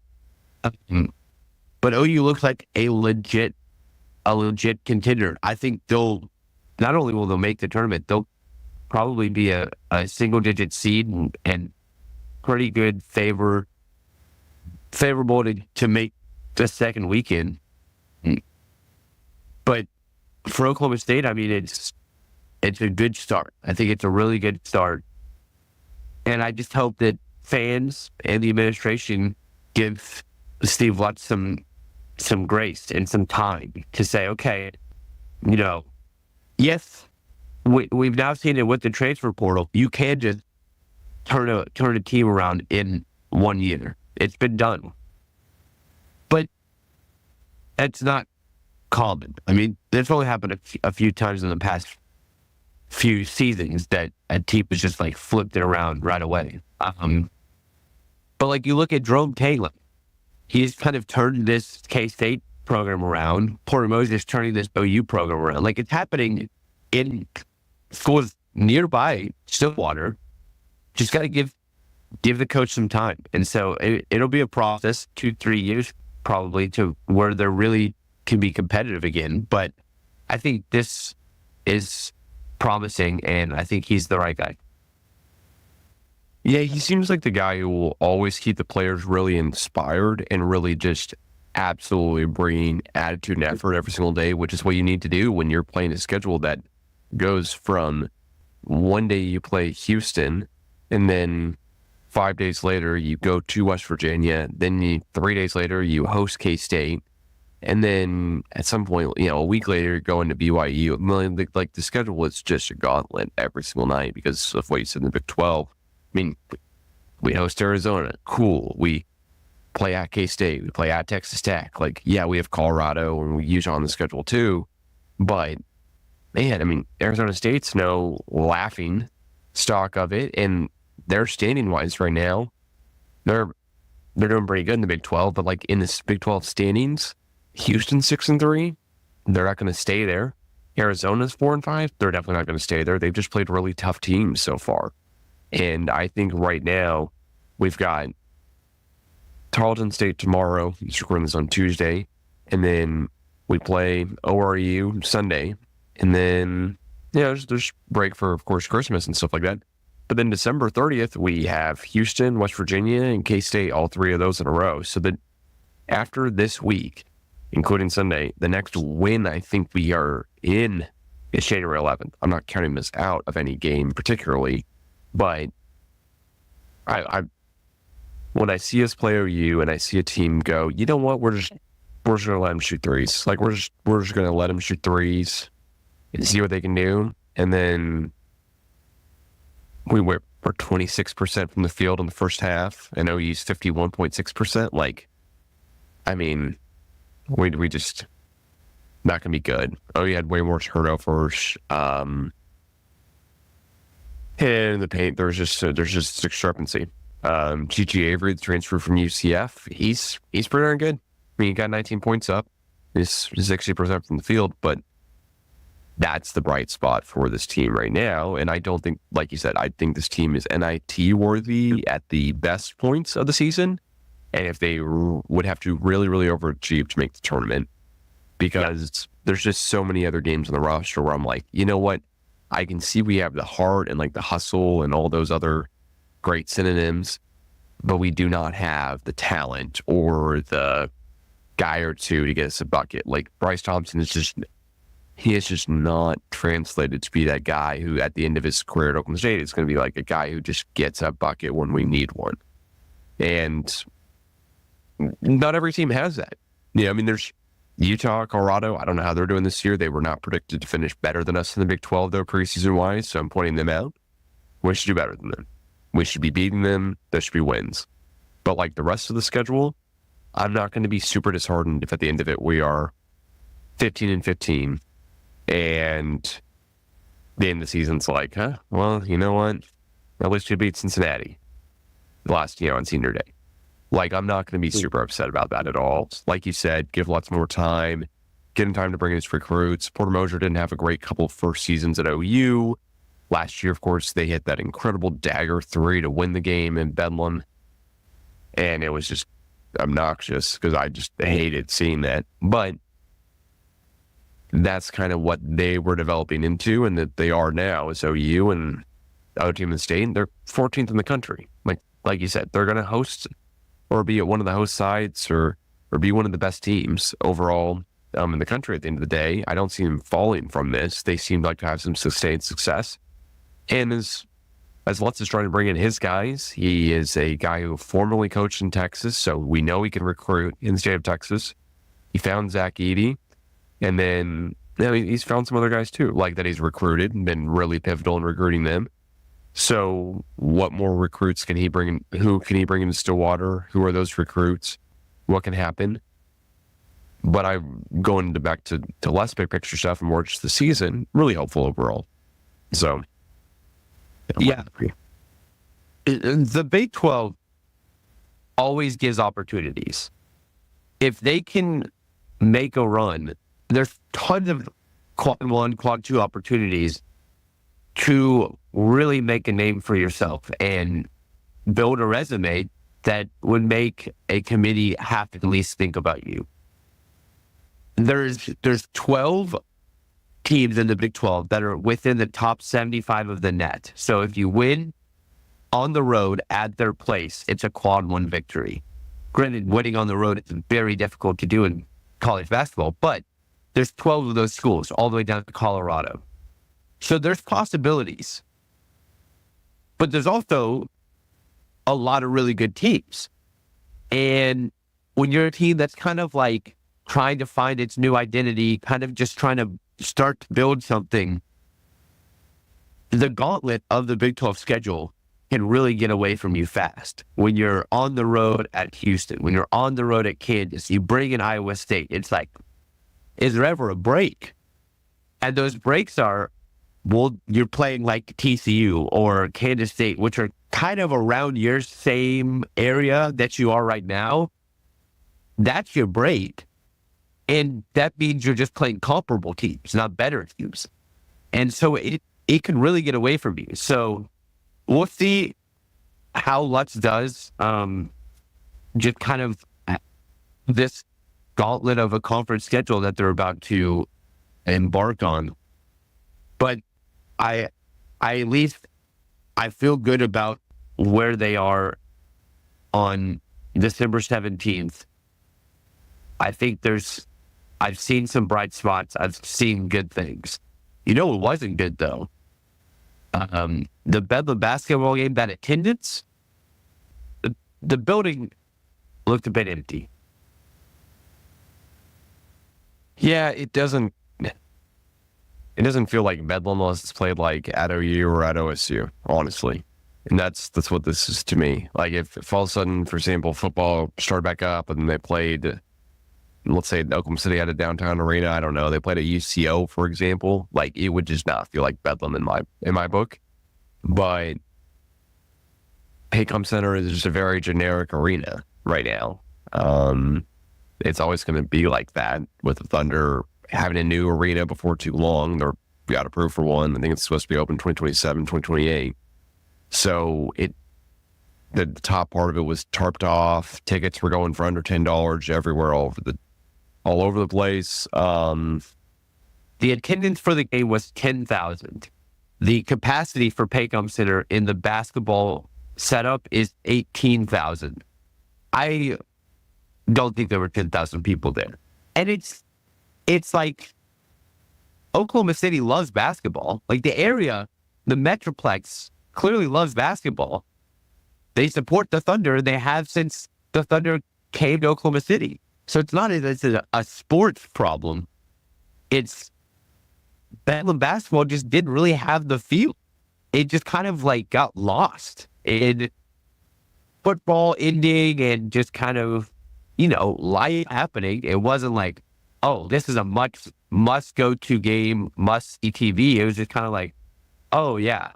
But OU looks like a legit contender. I think not only will they make the tournament, they'll probably be a single-digit seed and pretty good favorable to make the second weekend. But for Oklahoma State, I mean, it's a good start. I think it's a really good start. And I just hope that fans and the administration give Steve Lutz some grace and some time to say, okay, yes, we've now seen it with the transfer portal. You can just turn a team around in 1 year. It's been done. But that's not common. I mean, that's only happened a few times in the past few seasons that a team has just like flipped it around right away. But like you look at Jerome Taylor, he's kind of turned this K-State program around. Porter Moses turning this OU program around. Like it's happening in schools nearby Stillwater. Just got to give the coach some time. And so it'll be a process, 2-3 years probably, to where they really can be competitive again. But I think this is promising, and I think he's the right guy. Yeah, he seems like the guy who will always keep the players really inspired and really just absolutely bring attitude and effort every single day, which is what you need to do when you're playing a schedule that goes from one day you play Houston, and then 5 days later you go to West Virginia, then 3 days later you host K-State, and then at some point, a week later you're going to BYU. Like the schedule is just a gauntlet every single night because of what you said in the Big 12. I mean, we host Arizona. Cool. We play at K-State. We play at Texas Tech. Like, yeah, we have Colorado and we Utah on the schedule too. But, man, I mean, Arizona State's no laughing stock of it. And they're standing-wise right now, they're doing pretty good in the Big 12. But, like, in this Big 12 standings, Houston's 6-3. They're not going to stay there. Arizona's 4-5. They're definitely not going to stay there. They've just played really tough teams so far. And I think right now we've got Tarleton State tomorrow. He's recording this on Tuesday. And then we play ORU Sunday. And then, there's break for, of course, Christmas and stuff like that. But then December 30th, we have Houston, West Virginia, and K-State, all three of those in a row. So that after this week, including Sunday, the next win I think we are in is January 11th. I'm not counting this out of any game particularly. But I when I see us play OU and I see a team go, you know what, we're just going to let them shoot threes. Like we're just going to let them shoot threes and see what they can do. And then we were 26% from the field in the first half, and OU's 51.6%. Like, I mean, we just not going to be good. OU had way more turnovers. In the paint, there's just discrepancy. G.G. Avery, the transfer from UCF, he's pretty darn good. I mean, he got 19 points up. He's 60% from the field, but that's the bright spot for this team right now. And I don't think, like you said, I think this team is NIT worthy at the best points of the season. And if they would have to really, really overachieve to make the tournament, because there's just so many other games on the roster where I'm like, you know what? I can see we have the heart and like the hustle and all those other great synonyms, but we do not have the talent or the guy or two to get us a bucket. Like Bryce Thompson is just not translated to be that guy who at the end of his career at Oklahoma State is going to be like a guy who just gets a bucket when we need one. And not every team has that. I mean, there's Utah, Colorado, I don't know how they're doing this year. They were not predicted to finish better than us in the Big 12, though, preseason-wise, so I'm pointing them out. We should do better than them. We should be beating them. There should be wins. But like the rest of the schedule, I'm not going to be super disheartened if at the end of it we are 15-15 and the end of the season's like, well, you know what? At least we beat Cincinnati last, on senior day. Like, I'm not going to be super upset about that at all. Like you said, give lots more time, get him time to bring his recruits. Porter Moser didn't have a great couple of first seasons at OU. Last year, of course, they hit that incredible dagger 3 to win the game in Bedlam. And it was just obnoxious because I just hated seeing that. But that's kind of what they were developing into and that they are now is OU and the other team in the state. And they're 14th in the country. Like you said, they're going to host or be at one of the host sides or be one of the best teams overall in the country at the end of the day. I don't see them falling from this. They seem like to have some sustained success. And as Lutz is trying to bring in his guys, he is a guy who formerly coached in Texas, so we know he can recruit in the state of Texas. He found Zach Edey, and then he's found some other guys too, like that he's recruited and been really pivotal in recruiting them. So what more recruits can he bring in? Who can he bring into Stillwater? Who are those recruits? What can happen? But I'm going back to less big picture stuff and more just the season, really hopeful overall. So, yeah. The Big 12 always gives opportunities. If they can make a run, there's tons of quad 1, quad 2 opportunities to really make a name for yourself and build a resume that would make a committee have to at least think about you. There's 12 teams in the Big 12 that are within the top 75 of the net. So if you win on the road at their place, it's a quad 1 victory. Granted, winning on the road is very difficult to do in college basketball, but there's 12 of those schools all the way down to Colorado. So there's possibilities. But there's also a lot of really good teams. And when you're a team that's kind of like trying to find its new identity, kind of just trying to start to build something, the gauntlet of the Big 12 schedule can really get away from you fast. When you're on the road at Houston, when you're on the road at Kansas, you bring in Iowa State, it's like, is there ever a break? And those breaks are, well, you're playing like TCU or Kansas State, which are kind of around your same area that you are right now. That's your break. And that means you're just playing comparable teams, not better teams. And so it can really get away from you. So we'll see how Lutz does just kind of this gauntlet of a conference schedule that they're about to embark on. But I at least feel good about where they are on December 17th. I think I've seen some bright spots. I've seen good things. You know what wasn't good though? The Bedlam basketball game, that attendance, the building looked a bit empty. Yeah, it doesn't feel like Bedlam unless it's played like at OU or at OSU, honestly. And that's what this is to me. Like if all of a sudden, for example, football started back up and they played, let's say Oklahoma City had a downtown arena, I don't know, they played at UCO, for example, like it would just not feel like Bedlam in my book. But Paycom Center is just a very generic arena right now. It's always going to be like that with the Thunder having a new arena before too long. They're got approved for one. I think it's supposed to be open 2027, 2028. So the top part of it was tarped off. Tickets were going for under $10 everywhere, all over the place. The attendance for the game was 10,000. The capacity for Paycom Center in the basketball setup is 18,000. I don't think there were 10,000 people there. And it's like Oklahoma City loves basketball. Like the area, the Metroplex clearly loves basketball. They support the Thunder. They have since the Thunder came to Oklahoma City. So it's not as it's a sports problem. It's Bedlam basketball just didn't really have the feel. It just kind of like got lost in football ending and just kind of, life happening. It wasn't like, oh, this is a must go to game, must see TV. It was just kind of like, oh yeah.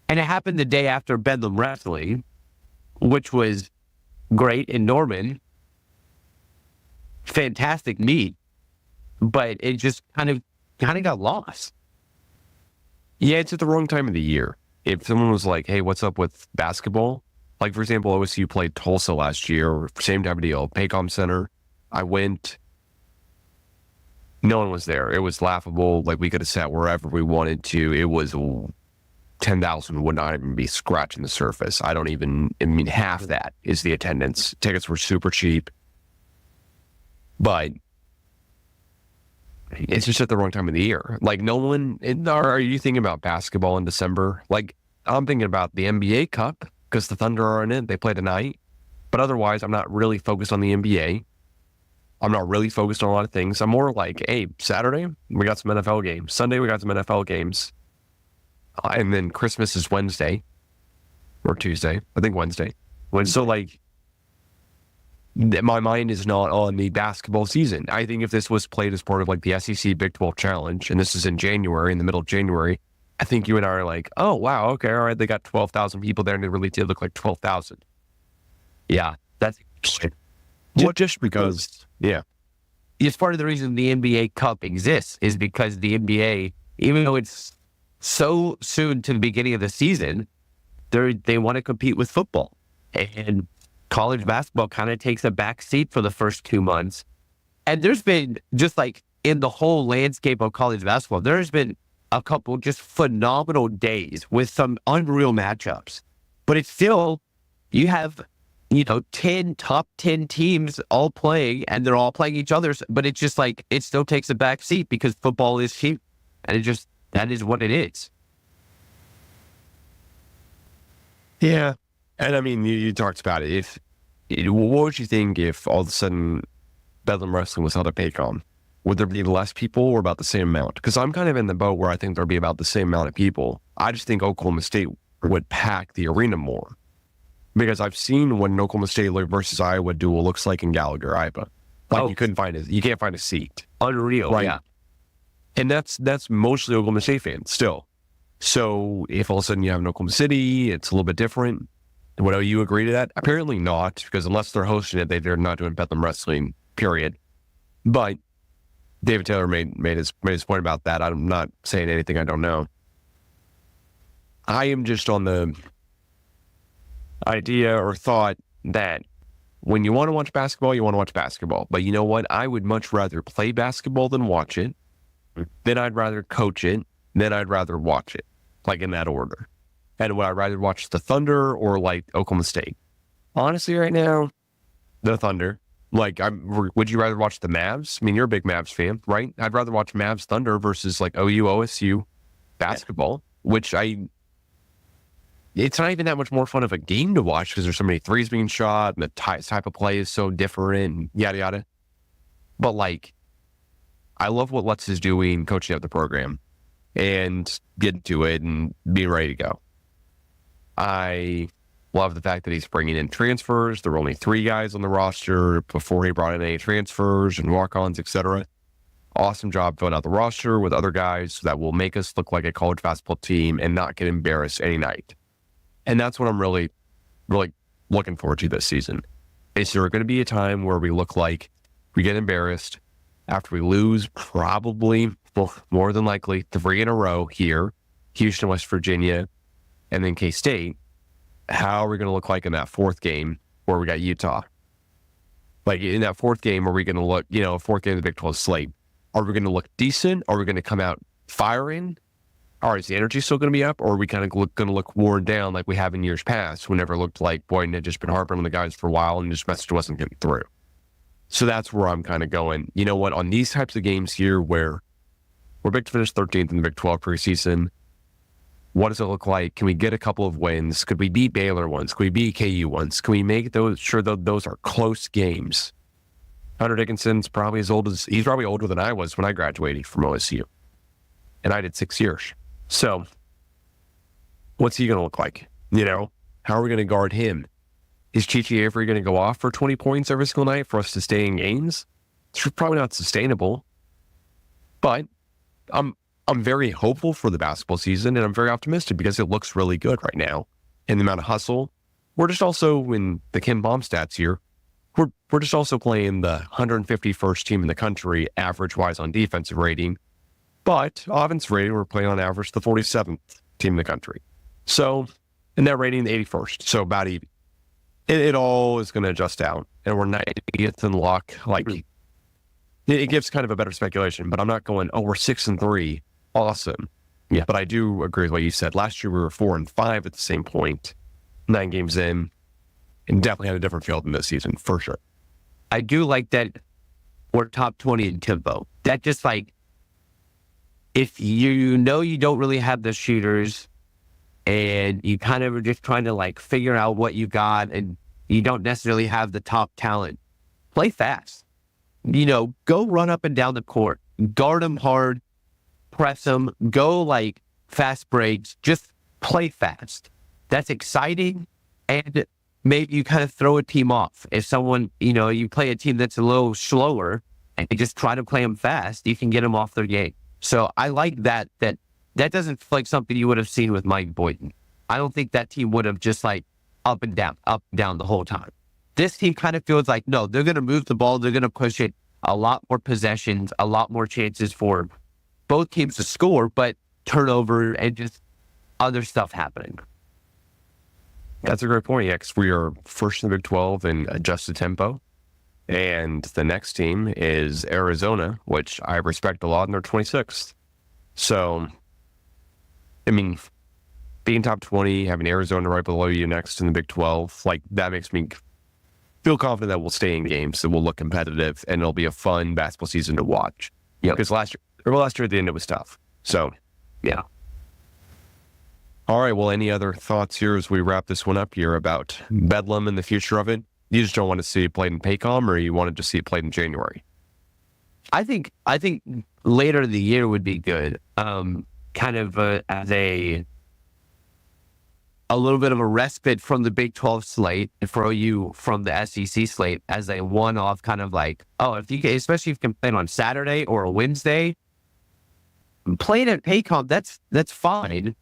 And it happened the day after Bedlam wrestling, which was great in Norman. Fantastic meet, but it just kind of got lost. Yeah, it's at the wrong time of the year. If someone was like, hey, what's up with basketball? Like, for example, OSU played Tulsa last year, same type of deal, Paycom Center. I went, no one was there. It was laughable. Like, we could have sat wherever we wanted to. It was 10,000 would not even be scratching the surface. Half that is the attendance. Tickets were super cheap. But it's just at the wrong time of the year. Like no one, are you thinking about basketball in December? Like I'm thinking about the NBA Cup because the Thunder are in it. They play tonight. But otherwise, I'm not really focused on the NBA. I'm not really focused on a lot of things. I'm more like, hey, Saturday, we got some NFL games. Sunday, we got some NFL games. And then Christmas is Wednesday or Tuesday. I think Wednesday. So like, my mind is not on the basketball season. I think if this was played as part of like the SEC Big 12 Challenge, and this is in January, in the middle of January, I think you and I are like, oh, wow, okay, all right, they got 12,000 people there, and it really did look like 12,000. Yeah, that's just because, yeah. It's part of the reason the NBA Cup exists is because the NBA, even though it's so soon to the beginning of the season, they want to compete with football. And college basketball kind of takes a back seat for the first 2 months. And there's been, just like in the whole landscape of college basketball, there's been a couple just phenomenal days with some unreal matchups. But it's still, you have, 10 top 10 teams all playing, and they're all playing each other. But it's just like, it still takes a back seat because football is cheap. And that is what it is. Yeah. And I mean, you talked about it. What would you think if all of a sudden Bedlam Wrestling was held at Paycom? Would there be less people or about the same amount? Because I'm kind of in the boat where I think there'll be about the same amount of people. I just think Oklahoma State would pack the arena more. Because I've seen what an Oklahoma State versus Iowa duel looks like in Gallagher, Iowa. Like you can't find a seat. Unreal, right? Yeah. And that's mostly Oklahoma State fans still. So if all of a sudden you have an Oklahoma City, it's a little bit different. Would OU agree to that? Apparently not, because unless they're hosting it, they're not doing Bedlam Wrestling, period. But David Taylor made his point about that. I'm not saying anything I don't know. I am just on the idea or thought that when you want to watch basketball, you want to watch basketball. But you know what? I would much rather play basketball than watch it. Then I'd rather coach it. Then I'd rather watch it, like in that order. And would I rather watch the Thunder or like Oklahoma State? Honestly, right now, the Thunder. Like, would you rather watch the Mavs? I mean, you're a big Mavs fan, right? I'd rather watch Mavs Thunder versus like OU, OSU basketball, which it's not even that much more fun of a game to watch because there's so many threes being shot and the type of play is so different and yada, yada. But like, I love what Lutz is doing, coaching up the program and getting to it and being ready to go. I love the fact that he's bringing in transfers. There were only 3 guys on the roster before he brought in any transfers and walk-ons, etc. Awesome job filling out the roster with other guys that will make us look like a college basketball team and not get embarrassed any night. And that's what I'm really, really looking forward to this season. Is there going to be a time where we look like we get embarrassed after we lose probably, well, more than likely, 3 in a row here, Houston, West Virginia, and then K-State? How are we going to look like in that 4th game where we got Utah? Like in that 4th game, are we going to look, 4th game of the Big 12 slate? Are we going to look decent? Are we going to come out firing? Or is the energy still going to be up? Or are we kind of going to look worn down like we have in years past, whenever it looked like Boyden had just been harping on the guys for a while and this message wasn't getting through? So that's where I'm kind of going. You know what? On these types of games here where we're big to finish 13th in the Big 12 preseason, what does it look like? Can we get a couple of wins? Could we beat Baylor once? Could we beat KU once? Can we make sure that those are close games? Hunter Dickinson's probably he's probably older than I was when I graduated from OSU. And I did 6 years. So what's he going to look like? How are we going to guard him? Is Chichi Avery going to go off for 20 points every single night for us to stay in games? It's probably not sustainable. But I'm very hopeful for the basketball season, and I'm very optimistic because it looks really good right now. And the amount of hustle. We're just also, in the Ken Baum stats here, we're just also playing the 151st team in the country average-wise on defensive rating. But offensive rating, we're playing on average the 47th team in the country. So, in that rating, the 81st. So about even. It all is going to adjust out. And we're 90th in luck. Like, it gives kind of a better speculation. But I'm not going, we're 6-3. Awesome. Yeah. But I do agree with what you said. Last year, we were 4-5 at the same point. 9 games in. And definitely had a different feel than this season, for sure. I do like that we're top 20 in tempo. That just if you know you don't really have the shooters and you kind of are just trying to like figure out what you got and you don't necessarily have the top talent, play fast. Go run up and down the court, guard them hard, press them, go like fast breaks, just play fast. That's exciting. And maybe you kind of throw a team off. If someone, you play a team that's a little slower and you just try to play them fast, you can get them off their game. So I like that doesn't feel like something you would have seen with Mike Boynton. I don't think that team would have just like up and down the whole time. This team kind of feels like, no, they're going to move the ball. They're going to push it a lot more possessions, a lot more chances for both teams to score, but turnover and just other stuff happening. That's a great point. Yeah, because we are first in the Big 12 in adjusted tempo. And the next team is Arizona, which I respect a lot, and they're 26th. So, I mean, being top 20, having Arizona right below you next in the Big 12, like that makes me feel confident that we'll stay in games, that we'll look competitive, and it'll be a fun basketball season to watch. Yeah, because last year at the end it was tough. So, yeah. All right. Well, any other thoughts here as we wrap this one up here about Bedlam and the future of it? You just don't want to see it played in Paycom, or you wanted to see it played in January? I think later in the year would be good. Kind of as a little bit of a respite from the Big 12 slate for you from the SEC slate as a one-off kind of like, if you can, especially if you can play it on Saturday or a Wednesday, play it at Paycom. That's fine.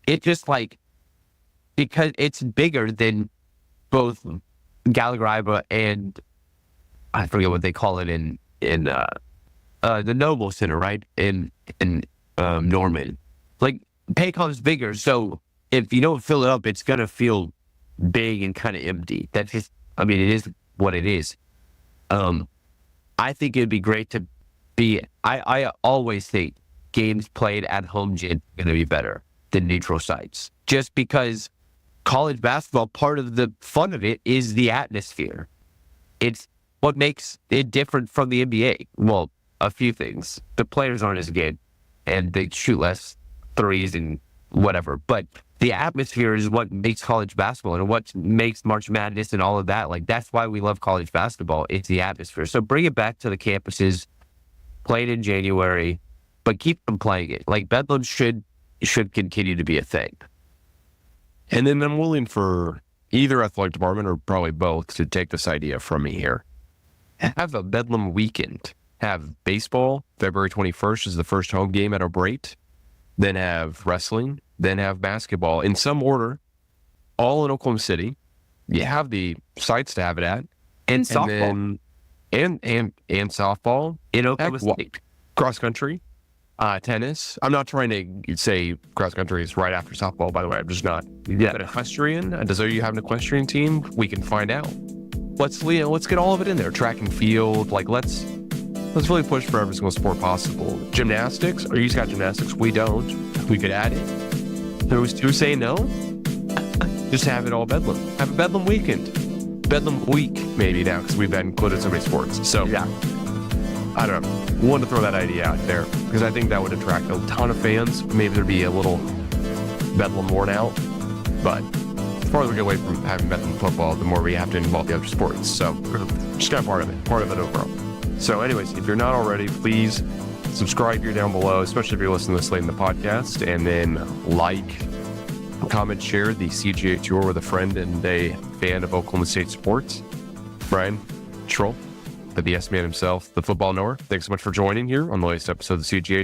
It just like, because it's bigger than both Gallagher and I forget what they call it in the Noble Center, right? In Norman. Like Paycom's bigger, so if you don't fill it up, it's gonna feel big and kind of empty. That's just, it is what it is. I think it'd be great to be. I always think games played at home gym are gonna be better than neutral sites, just because college basketball, part of the fun of it is the atmosphere. It's what makes it different from the NBA. Well, a few things. The players aren't as good and they shoot less threes and whatever. But the atmosphere is what makes college basketball and what makes March Madness and all of that. Like, that's why we love college basketball. It's the atmosphere. So bring it back to the campuses, play it in January, but keep them playing it. Like, Bedlam should continue to be a thing. And then I'm willing for either athletic department or probably both to take this idea from me here. Have a Bedlam weekend. Have baseball, February 21st is the first home game at O'Brate. Then have wrestling. Then have basketball in some order, all in Oklahoma City. You have the sites to have it at. And softball. And softball. In Oklahoma City. Cross country. Tennis. I'm not trying to say cross country is right after softball, by the way. I'm just not. Yeah. But equestrian, does OU have an equestrian team? We can find out. Let's get all of it in there. Track and field. Like, let's really push for every single sport possible. Gymnastics. Or you got gymnastics? We don't. We could add it. Who say no? Just have it all Bedlam. Have a Bedlam weekend. Bedlam week, maybe now, because we've been included so many sports. So, yeah. I don't know. Wanted to throw that idea out there because I think that would attract a ton of fans. Maybe there'd be a little Bedlam worn out, but the farther we get away from having Bedlam football, the more we have to involve the other sports. So just kind of part of it overall. So anyways, if you're not already, please subscribe here down below, especially if you're listening to this late in the podcast, and then like, comment, share the CGA Tour with a friend and a fan of Oklahoma State sports. Brian Shrull, the yes man himself, the football knower. Thanks so much for joining here on the latest episode of the CGA